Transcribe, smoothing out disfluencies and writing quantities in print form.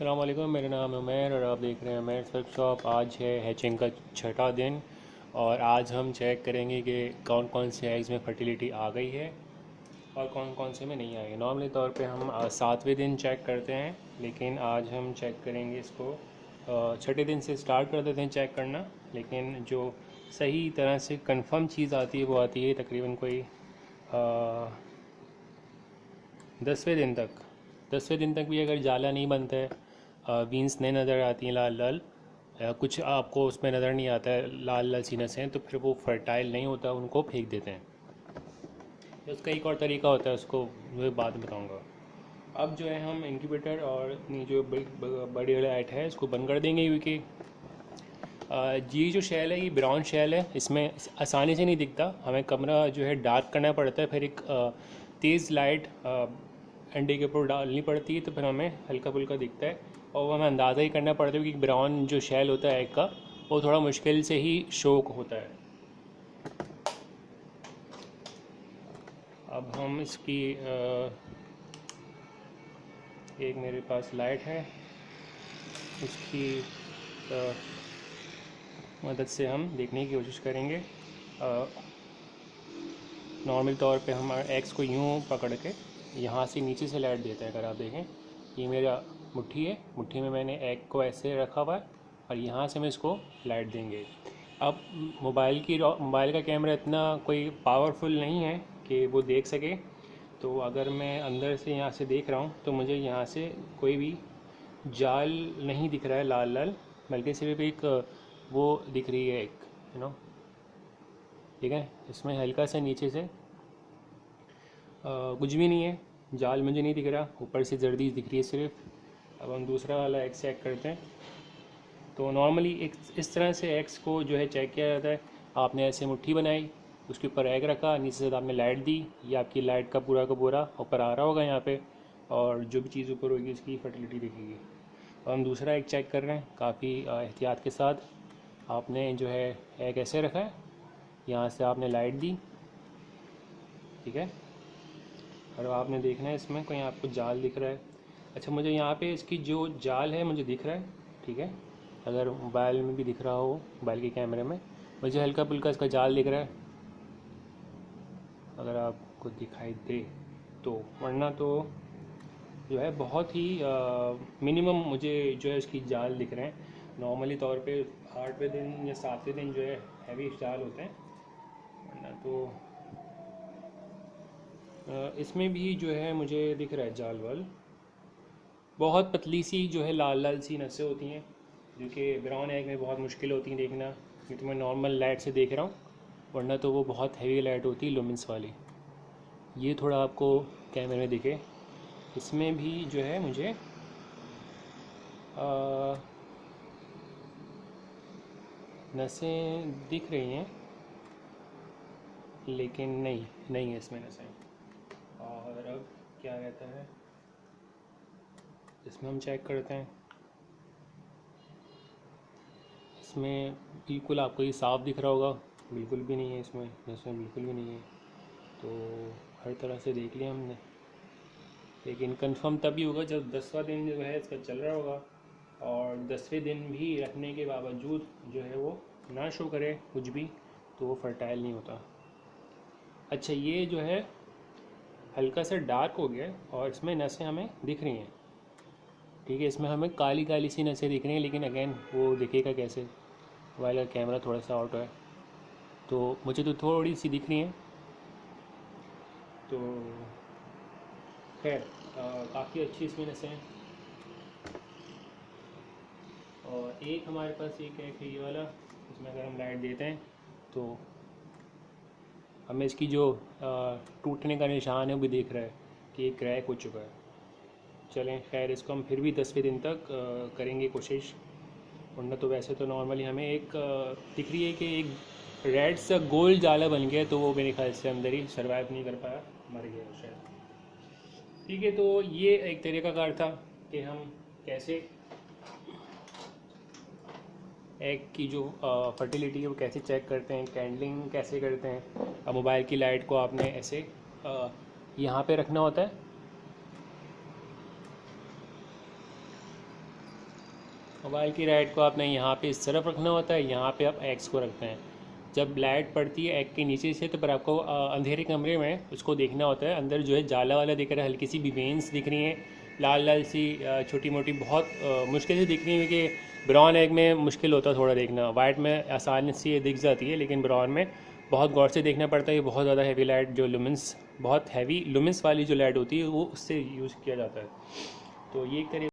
अस्सलाम वालेकुम, मेरा नाम है उमैर और आप देख रहे हैं उमैर वर्कशॉप। आज है हैचिंग का छठा दिन और आज हम चेक करेंगे कि कौन कौन से एग्स में फर्टिलिटी आ गई है और कौन कौन से में नहीं आई है। नॉर्मली तौर पे हम सातवें दिन चेक करते हैं, लेकिन आज हम चेक करेंगे इसको छठे दिन से स्टार्ट कर देते हैं चेक करना। लेकिन जो सही तरह से कंफर्म चीज़ आती है वो आती है तकरीबन कोई 10वें दिन तक। 10वें दिन तक भी अगर जाला नहीं बनता है, बीन्स नहीं नज़र आती हैं लाल लाल, कुछ आपको उसमें नज़र नहीं आता है लाल लाल सी नसें, तो फिर वो फर्टाइल नहीं होता, उनको फेंक देते हैं। उसका एक और तरीका होता है, उसको मैं बाद में बताऊँगा। अब जो है हम इंक्यूबेटर और अपनी जो बड़ी लाइट है इसको बंद कर देंगे, क्योंकि ये जो शेल है ये ब्राउन शेल है, इसमें आसानी से नहीं दिखता। हमें कमरा जो है डार्क करना पड़ता है, फिर एक तेज़ लाइट अंडे के ऊपर डालनी पड़ती है, तो फिर हमें हल्का फुल्का दिखता है। और वो हमें अंदाज़ा ही करना पड़ता है कि ब्राउन जो शेल होता है एग का, वो थोड़ा मुश्किल से ही शो होता है। अब हम इसकी एक मेरे पास लाइट है, उसकी मदद से हम देखने की कोशिश करेंगे। नॉर्मल तौर पे हम एग्स को यूँ पकड़ के यहाँ से नीचे से लाइट देते हैं। अगर आप देखें, ये मेरा मुट्ठी है, मुट्ठी में मैंने एग को ऐसे रखा हुआ है और यहाँ से हम इसको लाइट देंगे। अब मोबाइल का कैमरा इतना कोई पावरफुल नहीं है कि वो देख सके, तो अगर मैं अंदर से यहाँ से देख रहा हूँ तो मुझे यहाँ से कोई भी जाल नहीं दिख रहा है लाल लाल, बल्कि सिर्फ एक वो दिख रही है, एक ठीक है। इसमें हल्का सा नीचे से कुछ भी नहीं है, जाल मुझे नहीं दिख रहा, ऊपर से जर्दी दिख रही है सिर्फ। अब हम दूसरा वाला एक्स चेक करते हैं। तो नॉर्मली एक इस तरह से एक्स को जो है चेक किया जाता है। आपने ऐसे मुट्ठी बनाई, उसके ऊपर एग रखा, नीचे से आपने लाइट दी, ये आपकी लाइट का पूरा ऊपर आ रहा होगा यहाँ पे, और जो भी चीज़ ऊपर होगी उसकी फर्टिलिटी दिखेगी। अब हम दूसरा एग चेक कर रहे हैं काफ़ी एहतियात के साथ। आपने जो है एग ऐसे रखा है, यहाँ से आपने लाइट दी, ठीक है। और आपने देखना है इसमें कोई आपको जाल दिख रहा है। अच्छा, मुझे यहाँ पे इसकी जो जाल है मुझे दिख रहा है, ठीक है। अगर मोबाइल में भी दिख रहा हो, मोबाइल के कैमरे में मुझे हल्का फुल्का इसका जाल दिख रहा है, अगर आपको दिखाई दे तो। वरना तो जो है बहुत ही मिनिमम मुझे जो है इसकी जाल दिख रहे हैं। नॉर्मली तौर पे 8वें दिन या 7वें दिन जो है हैवी जाल होते हैं, वरना तो इसमें भी जो है मुझे दिख रहा है जाल वाल। बहुत पतली सी जो है लाल लाल सी नसें होती हैं, जो कि ब्राउन एग में बहुत मुश्किल होती हैं देखना। ये तो मैं नॉर्मल लाइट से देख रहा हूँ, वरना तो वो बहुत हैवी लाइट होती है लुमिन्स वाली। ये थोड़ा आपको कैमरे में दिखे, इसमें भी जो है मुझे नसें दिख रही हैं, लेकिन नहीं है इसमें नसें। और अब क्या रहता है, इसमें हम चेक करते हैं। इसमें बिल्कुल आपको ये साफ़ दिख रहा होगा, बिल्कुल भी नहीं है इसमें नसें, बिल्कुल भी नहीं है। तो हर तरह से देख लिया हमने, लेकिन कंफर्म तभी होगा जब 10वां दिन जो है इसका चल रहा होगा, और 10वें दिन भी रखने के बावजूद जो है वो ना शो करे कुछ भी, तो वो फर्टाइल नहीं होता। अच्छा, ये जो है हल्का सा डार्क हो गया और इसमें नसें हमें दिख रही हैं, ठीक है। इसमें हमें काली काली सी नसें दिख रही हैं, लेकिन अगेन वो दिखेगा कैसे, मोबाइल का कैमरा थोड़ा सा आउट है। तो मुझे तो थोड़ी सी दिख रही हैं। तो खैर काफ़ी अच्छी इसमें नसें हैं। और एक हमारे पास एक है ये वाला, इसमें अगर हम लाइट देते हैं तो हमें इसकी जो टूटने का निशान है वो भी दिख रहा है कि ये क्रैक हो चुका है। चलें, खैर इसको हम फिर भी 10वें दिन तक करेंगे कोशिश। वरना तो वैसे तो नॉर्मली हमें एक दिख रही है कि एक रेड सा गोल जाला बन गया, तो वो मेरे ख्याल से अंदर ही सरवाइव नहीं कर पाया, मर गया शायद। ठीक है, तो ये एक तरीक़ाकार था कि हम कैसे एग की जो फर्टिलिटी है वो कैसे चेक करते हैं, कैंडलिंग कैसे करते हैं। अब मोबाइल की लाइट को आपने ऐसे यहाँ पे रखना होता है, मोबाइल की लाइट को आपने यहाँ पे इस तरफ रखना होता है, यहाँ पे आप एक्स को रखते हैं। जब लाइट पड़ती है एग के नीचे से तो पर आपको अंधेरे कमरे में उसको देखना होता है, अंदर जो है जाला वाला दिख रहा है, हल्की सी भी वेंस दिख रही हैं, लाल लाल सी छोटी मोटी, बहुत मुश्किल से दिख रही है, क्योंकि ब्राउन एग में मुश्किल होता है थोड़ा देखना, वाइट में आसानी से दिख जाती है, लेकिन ब्राउन में बहुत गौर से देखना पड़ता है। ये बहुत ज़्यादा हैवी लाइट, जो लुमेंस, बहुत हैवी लुमेंस वाली जो लाइट होती है वो उससे यूज़ किया जाता है। तो ये एक तरीके